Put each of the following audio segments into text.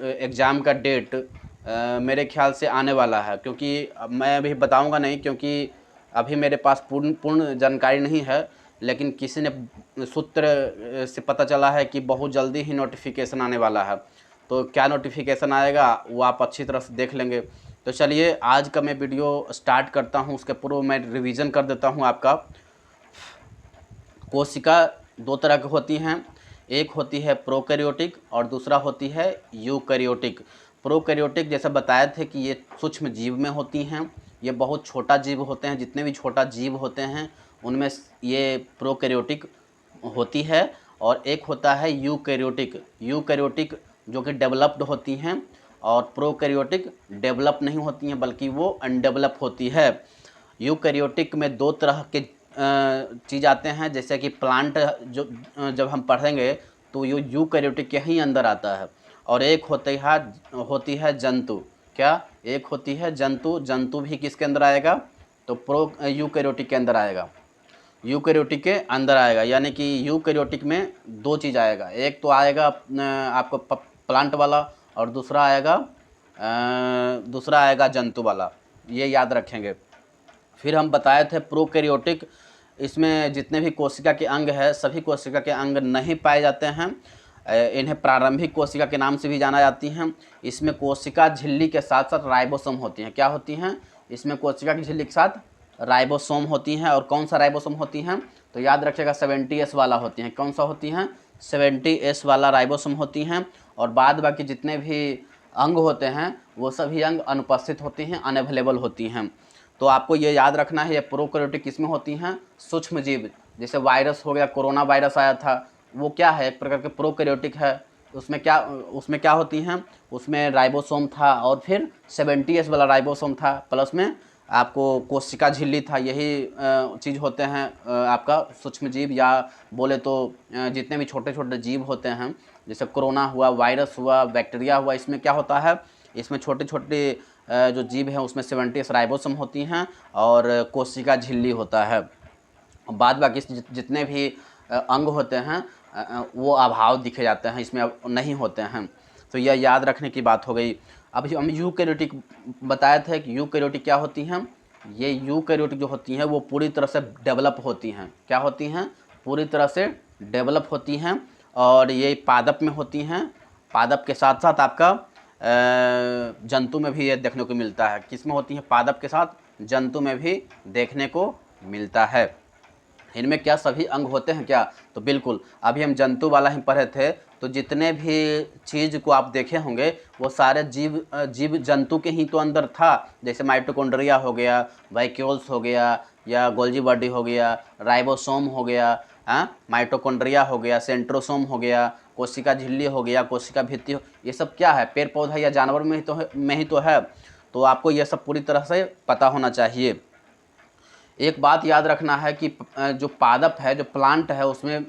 Exam का date मेरे ख्याल से आने वाला है, क्योंकि मैं अभी बताऊंगा नहीं, क्योंकि अभी मेरे पास पूर्ण पूर्ण जानकारी नहीं है। लेकिन किसी ने सूत्र से पता चला है कि बहुत जल्दी ही नोटिफिकेशन आने वाला है। तो क्या नोटिफिकेशन आएगा वो आप अच्छी तरह से देख लेंगे। तो चलिए आज का मैं वीडियो स्टार्ट करता हूँ। उसके पूर्व मैं रिवीजन कर देता हूँ आपका। कोशिका दो तरह की होती हैं, एक होती है प्रोकैरियोटिक और दूसरा होती है यूकैरियोटिक। प्रोकैरियोटिक जैसे बताए थे कि ये सूक्ष्म जीव में होती हैं, ये बहुत छोटा जीव होते हैं। जितने भी छोटा जीव होते हैं उनमें ये प्रोकैरियोटिक होती है। और एक होता है यूकैरियोटिक। यूकैरियोटिक जो कि डेवलप्ड होती हैं, और प्रोकैरियोटिक डेवलप नहीं होती हैं बल्कि वो अनडेवलप होती है। यूकैरियोटिक में दो तरह के चीज़ आते हैं, जैसे कि प्लांट जो जब हम पढ़ेंगे तो ये यूकैरियोटिक के ही अंदर आता है। और एक होती है जंतु। क्या? एक होती है जंतु। जंतु भी किसके अंदर आएगा? तो यूकैरियोटिक के अंदर आएगा। यूकैरियोटिक के अंदर आएगा, यानी कि यूकैरियोटिक में दो चीज़ आएगा। एक तो आएगा आपको प्लांट वाला, और दूसरा आएगा जंतु वाला। ये याद रखेंगे। फिर हम बताए थे प्रोकैरियोटिक, इसमें जितने भी कोशिका के अंग है सभी कोशिका के अंग नहीं पाए जाते हैं। इन्हें प्रारंभिक कोशिका के नाम से भी जाना जाती हैं। इसमें कोशिका झिल्ली के साथ साथ राइबोसोम होती हैं। क्या होती हैं? इसमें कोशिका की झिल्ली के साथ राइबोसोम होती हैं। और कौन सा राइबोसोम होती हैं? तो याद रखिएगा 70S वाला होती हैं। कौन सा होती हैं? 70S वाला राइबोसोम होती हैं। और बाद बाकी जितने भी अंग होते हैं वो सभी अंग अनुपस्थित होती हैं, अनअवेलेबल होती हैं। तो आपको ये याद रखना है, ये प्रोकैरियोटिक किसमें होती हैं? सूक्ष्म जीव। जैसे वायरस हो गया, कोरोना वायरस आया था, वो क्या है? एक प्रकार के प्रोकैरियोटिक है। उसमें क्या होती हैं? उसमें राइबोसोम था, और फिर 70S वाला राइबोसोम था, प्लस में आपको कोशिका झिल्ली था। यही चीज़ होते हैं आपका सूक्ष्म जीव, या बोले तो जितने भी छोटे छोटे जीव होते हैं, जैसे कोरोना हुआ, वायरस हुआ, बैक्टीरिया हुआ, इसमें क्या होता है? इसमें छोटे छोटे जो जीव हैं उसमें 70 राइबोसोम होती हैं और कोशिका झिल्ली होता है। बाद बाकी जितने भी अंग होते हैं वो अभाव दिखे जाते हैं, इसमें अब नहीं होते हैं। तो यह याद रखने की बात हो गई। अभी हम यूकैरियोटिक बताए थे कि यूकैरियोटिक क्या होती हैं। ये यूकैरियोटिक जो होती हैं वो पूरी तरह से डेवलप होती हैं। क्या होती हैं? पूरी तरह से डेवलप होती हैं। और ये पादप में होती हैं। पादप के साथ साथ आपका जंतु में भी ये देखने को मिलता है। किस में होती है? पादप के साथ जंतु में भी देखने को मिलता है। इनमें क्या सभी अंग होते हैं क्या? तो बिल्कुल। अभी हम जंतु वाला ही पढ़े थे, तो जितने भी चीज़ को आप देखे होंगे वो सारे जीव जंतु के ही तो अंदर था। जैसे माइटोकॉन्ड्रिया हो गया, वैक्यूल्स हो गया, या गोल्जी बॉडी हो गया, राइबोसोम हो गया, माइटोकॉन्ड्रिया हो गया, सेंट्रोसोम हो गया, कोशिका झिल्ली हो गया, कोशिका भित्ति ये सब क्या है? पेड़ पौधा या जानवर में ही तो है। तो आपको यह सब पूरी तरह से पता होना चाहिए। एक बात याद रखना है कि जो पादप है, जो प्लांट है, उसमें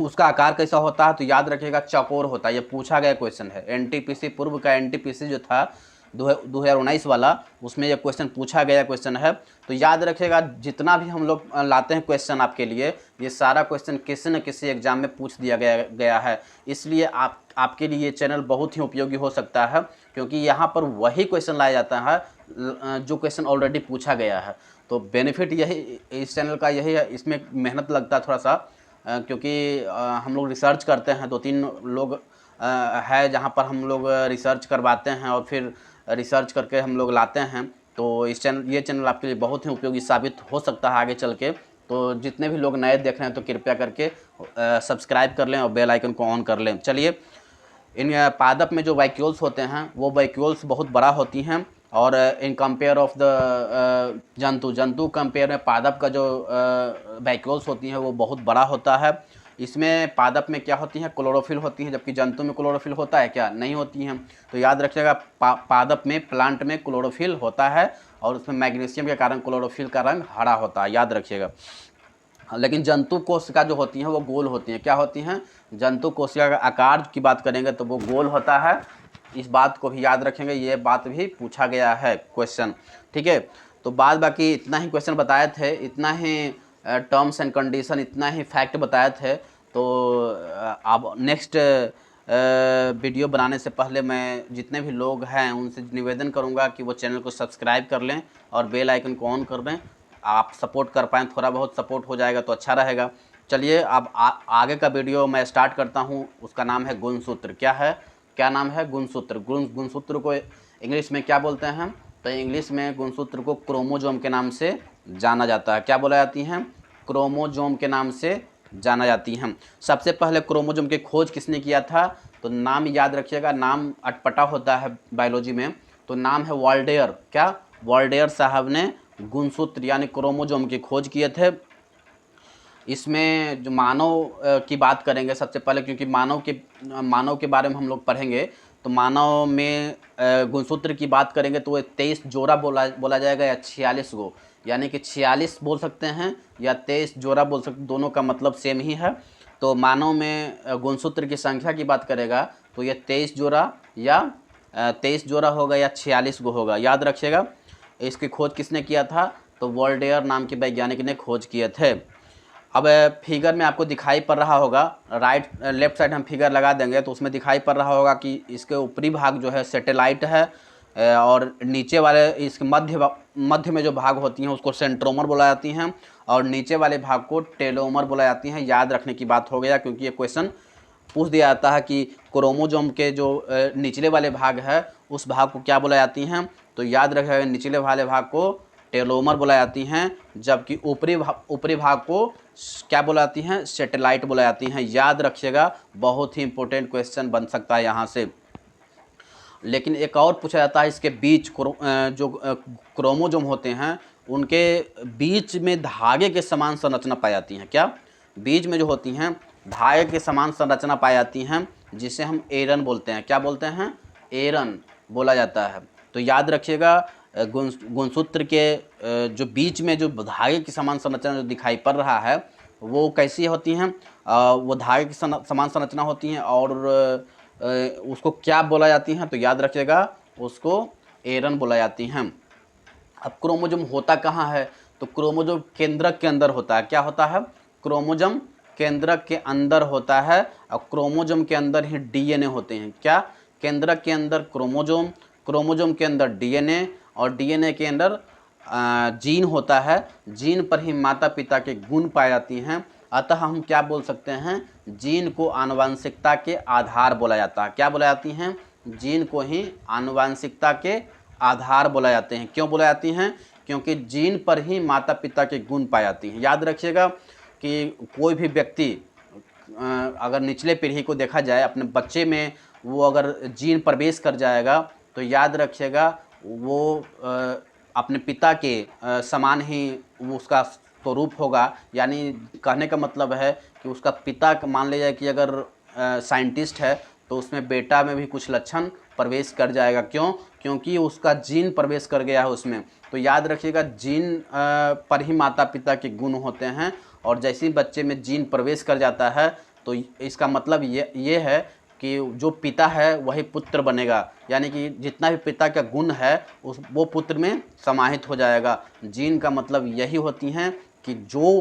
उसका आकार कैसा होता है? तो याद रखिएगा चौकोर होता है। ये पूछा गया क्वेश्चन है। एनटीपीसी पूर्व का एनटीपीसी जो था 2019 वाला, उसमें ये क्वेश्चन पूछा गया क्वेश्चन है। तो याद रखिएगा जितना भी हम लोग लाते हैं क्वेश्चन आपके लिए, ये सारा क्वेश्चन किसी न किसी एग्जाम में पूछ दिया गया है। इसलिए आपके लिए ये चैनल बहुत ही उपयोगी हो सकता है, क्योंकि यहाँ पर वही क्वेश्चन लाया जाता है जो क्वेश्चन ऑलरेडी पूछा गया है। तो बेनिफिट यही इस चैनल का यही है। इसमें मेहनत लगता है थोड़ा सा, क्योंकि हम लोग रिसर्च करते हैं। 2-3 लोग है जहाँ पर हम लोग रिसर्च करवाते हैं और फिर रिसर्च करके हम लोग लाते हैं। तो ये चैनल आपके लिए बहुत ही उपयोगी साबित हो सकता है आगे चल के। तो जितने भी लोग नए देख रहे हैं तो कृपया करके सब्सक्राइब कर लें और बेल आइकन को ऑन कर लें। चलिए, इन पादप में जो वैक्यूल्स होते हैं वो वैक्यूल्स बहुत बड़ा होती हैं। और इन कंपेयर ऑफ द जंतु कंपेयर में पादप का जो वैक्यूल्स होती हैं वो बहुत बड़ा होता है। इसमें पादप में क्या होती हैं? क्लोरोफिल होती हैं, जबकि जंतु में क्लोरोफिल होता है क्या? नहीं होती हैं। तो याद रखिएगा पादप में, प्लांट में क्लोरोफिल होता है, और उसमें मैग्नीशियम के कारण क्लोरोफिल का रंग हरा होता है। याद रखिएगा। लेकिन जंतु कोशिका जो होती हैं वो गोल होती हैं। क्या होती हैं? जंतु कोशिका का आकार की बात करेंगे तो वो गोल होता है। इस बात को भी याद रखेंगे, ये बात भी पूछा गया है क्वेश्चन। ठीक है। तो बाद बाकी इतना ही क्वेश्चन बताए थे, इतना ही टर्म्स एंड कंडीशन, इतना ही फैक्ट बताए थे। तो अब नेक्स्ट वीडियो बनाने से पहले मैं जितने भी लोग हैं उनसे निवेदन करूंगा कि वो चैनल को सब्सक्राइब कर लें और बेल आइकन को ऑन कर दें। आप सपोर्ट कर पाएँ, थोड़ा बहुत सपोर्ट हो जाएगा तो अच्छा रहेगा। चलिए अब आगे का वीडियो मैं स्टार्ट करता हूँ। उसका नाम है गुणसूत्र। क्या नाम है? गुणसूत्र। गुणसूत्र को इंग्लिश में क्या बोलते हैं? तो इंग्लिश में गुणसूत्र को क्रोमोजोम के नाम से जाना जाता है। क्या बोला जाती हैं? क्रोमोजोम के नाम से जाना जाती हैं। सबसे पहले क्रोमोजोम की खोज किसने किया था? तो नाम याद रखिएगा, नाम अटपटा होता है बायोलॉजी में, तो नाम है वाल्डेयर। क्या? वाल्डेयर साहब ने गुणसूत्र यानी क्रोमोजोम की खोज किए थे। इसमें जो मानव की बात करेंगे सबसे पहले, क्योंकि मानव के बारे में हम लोग पढ़ेंगे, तो मानव में गुणसूत्र की बात करेंगे तो 23 जोड़ा बोला जाएगा या 46 गो, यानी कि 46 बोल सकते हैं या 23 जोड़ा बोल सकते, दोनों का मतलब सेम ही है। तो मानव में गुणसूत्र की संख्या की बात करेगा तो ये 23 जोड़ा या 23 जोड़ा होगा या 46 गो होगा, याद रखिएगा। इसकी खोज किसने किया था? तो वॉल्डेयर नाम के वैज्ञानिक ने खोज किए थे। अब फिगर में आपको दिखाई पड़ रहा होगा, लेफ्ट साइड हम फिगर लगा देंगे तो उसमें दिखाई पड़ रहा होगा कि इसके ऊपरी भाग जो है सैटेलाइट है, और नीचे वाले इसके मध्य में जो भाग होती हैं उसको सेंट्रोमर बोला जाती हैं, और नीचे वाले भाग को टेलोमर बोला जाती हैं। याद रखने की बात हो गया, क्योंकि ये क्वेश्चन पूछ दिया जाता है कि क्रोमोजोम के जो निचले वाले भाग है उस भाग को क्या बोला जाती हैं। तो याद रखेगा, निचले वाले भाग को टेलोमर बोला जाती हैं, जबकि ऊपरी भाग को क्या बोला जाती हैं? सैटेलाइट बोला जाती हैं। याद रखिएगा, बहुत ही इंपॉर्टेंट क्वेश्चन बन सकता है यहाँ से। लेकिन एक और पूछा जाता है, इसके बीच जो क्रोमोजोम होते हैं उनके बीच में धागे के समान संरचना पाई जाती हैं। क्या? बीच में जो होती हैं धागे के समान संरचना पाई जाती हैं, जिसे हम एरन बोलते हैं। क्या बोलते हैं? एरन बोला जाता है। तो याद रखिएगा, गुणसूत्र के जो बीच में जो धागे की समान संरचना जो दिखाई पड़ रहा है वो कैसी होती हैं? वो धागे की समान संरचना होती हैं, और उसको क्या बोला जाती हैं? तो याद रखिएगा, उसको एरन बोला जाती हैं। अब क्रोमोजोम होता कहाँ है? तो क्रोमोजोम केंद्रक के अंदर होता है। क्या होता है? क्रोमोजोम केंद्रक के अंदर होता है, और क्रोमोजोम के अंदर ही डीएनए होते हैं। क्या? केंद्रक के अंदर क्रोमोजोम, क्रोमोजोम के अंदर डीएनए, और डीएनए के अंदर जीन होता है। जीन पर ही माता पिता के गुण पाए जाती हैं। अतः हम क्या बोल सकते हैं? जीन को आनुवंशिकता के आधार बोला जाता है। क्या बोला जाती हैं? जीन को ही आनुवंशिकता के आधार बोला जाते हैं। क्यों बोला जाती हैं? क्योंकि जीन पर ही माता पिता के गुण पाए जाती हैं। याद रखिएगा कि कोई भी व्यक्ति अगर निचले पीढ़ी को देखा जाए, अपने बच्चे में वो अगर जीन प्रवेश कर जाएगा तो याद रखिएगा वो अपने पिता के समान ही वो उसका स्वरूप होगा। यानी कहने का मतलब है कि उसका पिता, मान लिया जाए कि अगर साइंटिस्ट है तो उसमें बेटा में भी कुछ लक्षण प्रवेश कर जाएगा। क्यों? क्योंकि उसका जीन प्रवेश कर गया है उसमें। तो याद रखिएगा, जीन पर ही माता पिता के गुण होते हैं, और जैसे ही बच्चे में जीन प्रवेश कर जाता है तो इसका मतलब ये है कि जो पिता है वही पुत्र बनेगा। यानी कि जितना भी पिता का गुण है वो पुत्र में समाहित हो जाएगा। जीन का मतलब यही होती हैं कि जो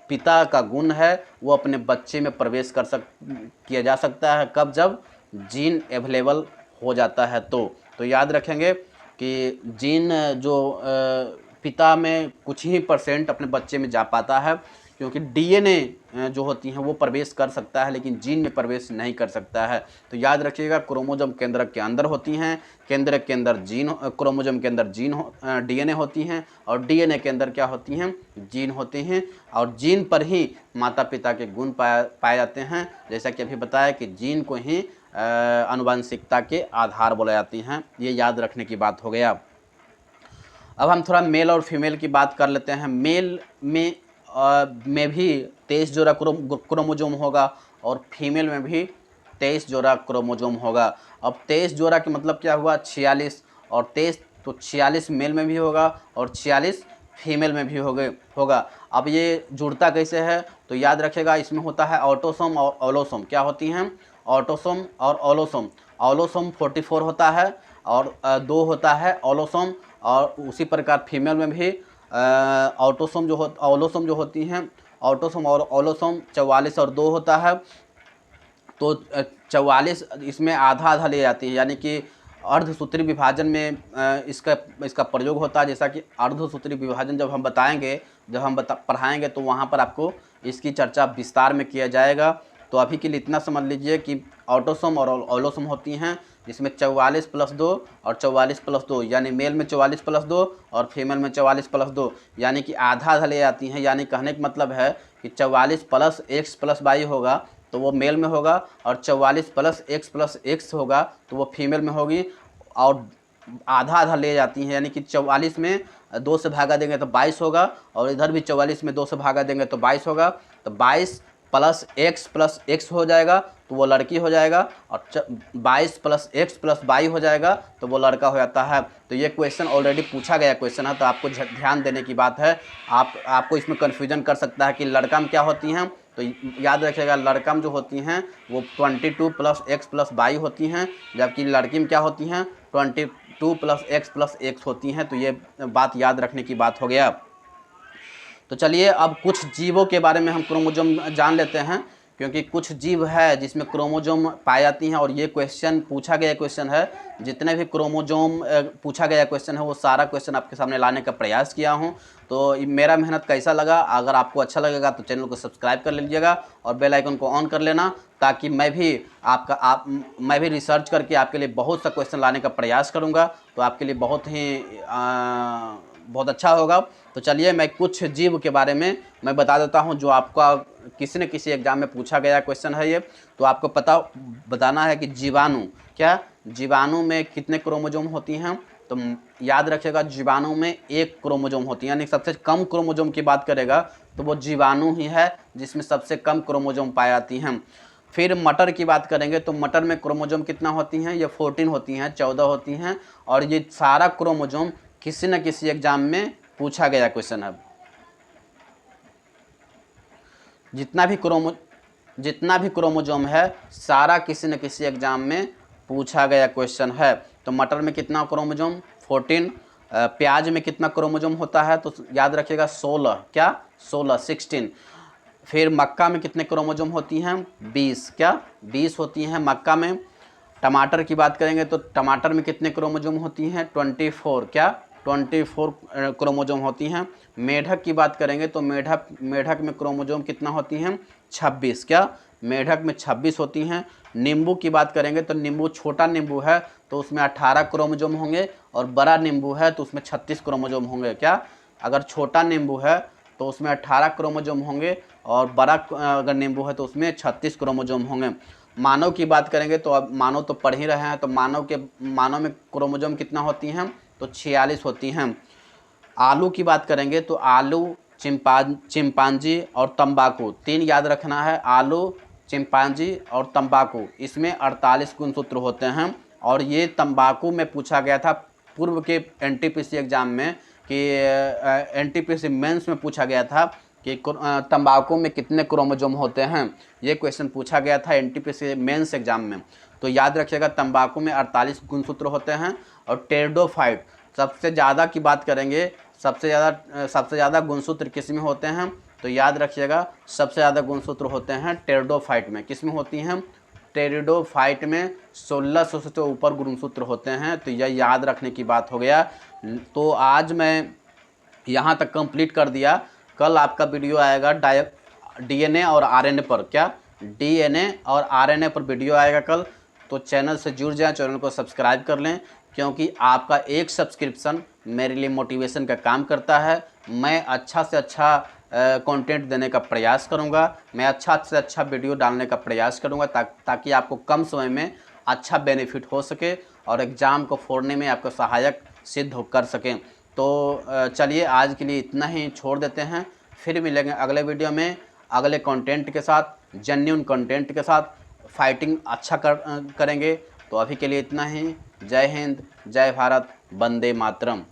पिता का गुण है वो अपने बच्चे में प्रवेश किया जा सकता है। कब? जब जीन अवेलेबल हो जाता है। तो याद रखेंगे कि जीन जो पिता में कुछ ही % अपने बच्चे में जा पाता है, क्योंकि डीएनए जो होती हैं वो प्रवेश कर सकता है लेकिन जीन में प्रवेश नहीं कर सकता है। तो याद रखिएगा, क्रोमोजोम केंद्रक के अंदर होती हैं, केंद्रक के अंदर जीन, क्रोमोजोम के अंदर डीएनए होती हैं, और डीएनए के अंदर क्या होती हैं? जीन होते हैं, और जीन पर ही माता पिता के गुण पाए जाते हैं। जैसा कि अभी बताया कि जीन को ही आनुवंशिकता के आधार बोला जाती हैं। ये याद रखने की बात हो गया। अब हम थोड़ा मेल और फीमेल की बात कर लेते हैं। मेल में भी 23 जोड़ा क्रोमोजोम होगा, और फीमेल में भी 23 जोड़ा क्रोमोजोम होगा। अब 23 जोड़ा के मतलब क्या हुआ? 46, और 23 तो 46 मेल में भी होगा और 46 फीमेल में भी होगा। अब ये जुड़ता कैसे है? तो याद रखेगा, इसमें होता है ऑटोसोम और ऑलोसोम। क्या होती हैं? ऑटोसोम और ऑलोसोम। ऑलोसोम 44 होता है, और 2 होता है ऑलोसोम। और उसी प्रकार फीमेल में भी ऑलोसोम जो होती हैं, ऑटोसोम और ऑलोसोम 44 और 2 होता है। तो 44 इसमें आधा आधा ले जाती है, यानी कि अर्धसूत्री विभाजन में इसका प्रयोग होता है। जैसा कि अर्धसूत्री विभाजन जब हम बताएंगे, जब हम पढ़ाएंगे तो वहाँ पर आपको इसकी चर्चा विस्तार में किया जाएगा। तो अभी के लिए इतना समझ लीजिए कि ऑटोसोम और ओलोसोम होती हैं, जिसमें 44 + 2 और 44 + 2, यानी मेल में 44 + 2 और फीमेल में 44 + 2, यानी कि आधा आधा ले जाती हैं। यानी कहने का मतलब है कि 44 + x + y होगा तो वो मेल में होगा, और 44 + x + x होगा तो वो फीमेल में होगी, और आधा आधा ले जाती हैं। यानी कि 44 में 2 से भागा देंगे तो 22 होगा, और इधर भी 44 में 2 से भागा देंगे तो 22 होगा। तो 22 + x + x हो जाएगा तो वो लड़की हो जाएगा, और 22 + x + y हो जाएगा तो वो लड़का हो जाता है। तो ये क्वेश्चन ऑलरेडी पूछा गया क्वेश्चन है, तो आपको ध्यान देने की बात है। आपको इसमें कन्फ्यूजन कर सकता है कि लड़का में क्या होती हैं, तो याद रखिएगा लड़का में जो होती हैं वो 22 + x + y होती हैं, जबकि लड़की में क्या होती हैं 22 + x + x होती हैं। तो ये बात याद रखने की बात हो गया। तो चलिए अब कुछ जीवों के बारे में हम क्रोमोजोम जान लेते हैं, क्योंकि कुछ जीव है जिसमें क्रोमोजोम पाई जाती हैं, और ये क्वेश्चन पूछा गया क्वेश्चन है। जितने भी क्रोमोजोम पूछा गया क्वेश्चन है वो सारा क्वेश्चन आपके सामने लाने का प्रयास किया हूं। तो मेरा मेहनत कैसा लगा, अगर आपको अच्छा लगेगा तो चैनल को सब्सक्राइब कर लीजिएगा और बेल आइकन को ऑन कर लेना, ताकि मैं भी रिसर्च करके आपके लिए बहुत सा क्वेश्चन लाने का प्रयास करूँगा। तो आपके लिए बहुत अच्छा होगा। तो चलिए मैं कुछ जीव के बारे में मैं बता देता हूं, जो आपका किसी न किसी एग्जाम में पूछा गया क्वेश्चन है ये। तो आपको बताना है कि जीवाणु में कितने क्रोमोजोम होती हैं। तो याद रखिएगा जीवाणु में 1 क्रोमोजोम होती है, यानी सबसे कम क्रोमोजोम की बात करेगा तो वो जीवाणु ही है जिसमें सबसे कम क्रोमोजोम पाई जाती हैं। फिर मटर की बात करेंगे तो मटर में क्रोमोजोम कितना होती हैं, ये 14 होती हैं, 14 होती हैं। और ये सारा क्रोमोजोम किसी न किसी एग्जाम में पूछा गया क्वेश्चन है। जितना भी क्रोमोजोम है सारा किसी न किसी एग्जाम में पूछा गया क्वेश्चन है। तो मटर में कितना क्रोमोजोम 14। प्याज में कितना क्रोमोजोम होता है, तो याद रखिएगा 16 फिर मक्का में कितने क्रोमोजोम होती हैं 20 होती हैं मक्का में। टमाटर की बात करेंगे तो टमाटर में कितने क्रोमोजोम होती हैं 24 क्रोमोजोम होती हैं। मेढक की बात करेंगे तो मेढक में क्रोमोजोम कितना होती हैं 26 मेढक में 26 होती हैं। नींबू की बात करेंगे तो नींबू छोटा नींबू है तो उसमें 18 क्रोमोजोम होंगे, और बड़ा नींबू है तो उसमें 36 क्रोमोजोम होंगे। अगर छोटा नींबू है तो उसमें 18 क्रोमोजोम होंगे, और बड़ा अगर नींबू है तो उसमें 36 क्रोमोजोम होंगे। मानव की बात करेंगे तो अब मानव तो पढ़ ही रहे हैं, तो मानव में क्रोमोजोम कितना होती हैं तो 46 होती हैं। आलू की बात करेंगे तो आलू, चिंपांजी और तंबाकू 3 याद रखना है, आलू, चिंपांजी और तंबाकू, इसमें 48 गुणसूत्र होते हैं। और ये तंबाकू में पूछा गया था पूर्व के एनटीपीसी एग्जाम में, कि एनटीपीसी मेंस में पूछा गया था कि तंबाकू में कितने क्रोमोजोम होते हैं। ये क्वेश्चन पूछा गया था एनटीपीसी मेंस एग्जाम में। तो याद रखिएगा तंबाकू में 48 गुणसूत्र होते हैं। और टेरिडोफाइट सबसे ज़्यादा की बात करेंगे, सबसे ज़्यादा गुणसूत्र किस में होते हैं, तो याद रखिएगा सबसे ज़्यादा गुणसूत्र होते हैं टेरिडोफाइट में। किस में होती हैं टेरिडोफाइट में 1600 से ऊपर गुणसूत्र होते हैं। तो यह याद रखने की बात हो गया। तो आज मैं यहाँ तक कंप्लीट कर दिया। कल आपका वीडियो आएगा डीएनए और आरएनए पर, डीएनए और आरएनए पर वीडियो आएगा कल। तो चैनल से जुड़ जाएं, चैनल को सब्सक्राइब कर लें, क्योंकि आपका एक सब्सक्रिप्शन मेरे लिए मोटिवेशन का काम करता है। मैं अच्छा से अच्छा कंटेंट देने का प्रयास करूंगा, मैं अच्छा से अच्छा वीडियो डालने का प्रयास करूंगा, ताकि आपको कम समय में अच्छा बेनिफिट हो सके और एग्ज़ाम को फोड़ने में आपको सहायक सिद्ध कर सकें। तो चलिए आज के लिए इतना ही छोड़ देते हैं, फिर मिलेंगे अगले वीडियो में अगले कंटेंट के साथ, जेन्युइन कंटेंट के साथ, फाइटिंग अच्छा करेंगे। तो अभी के लिए इतना ही। जय हिंद, जय भारत, वंदे मातरम।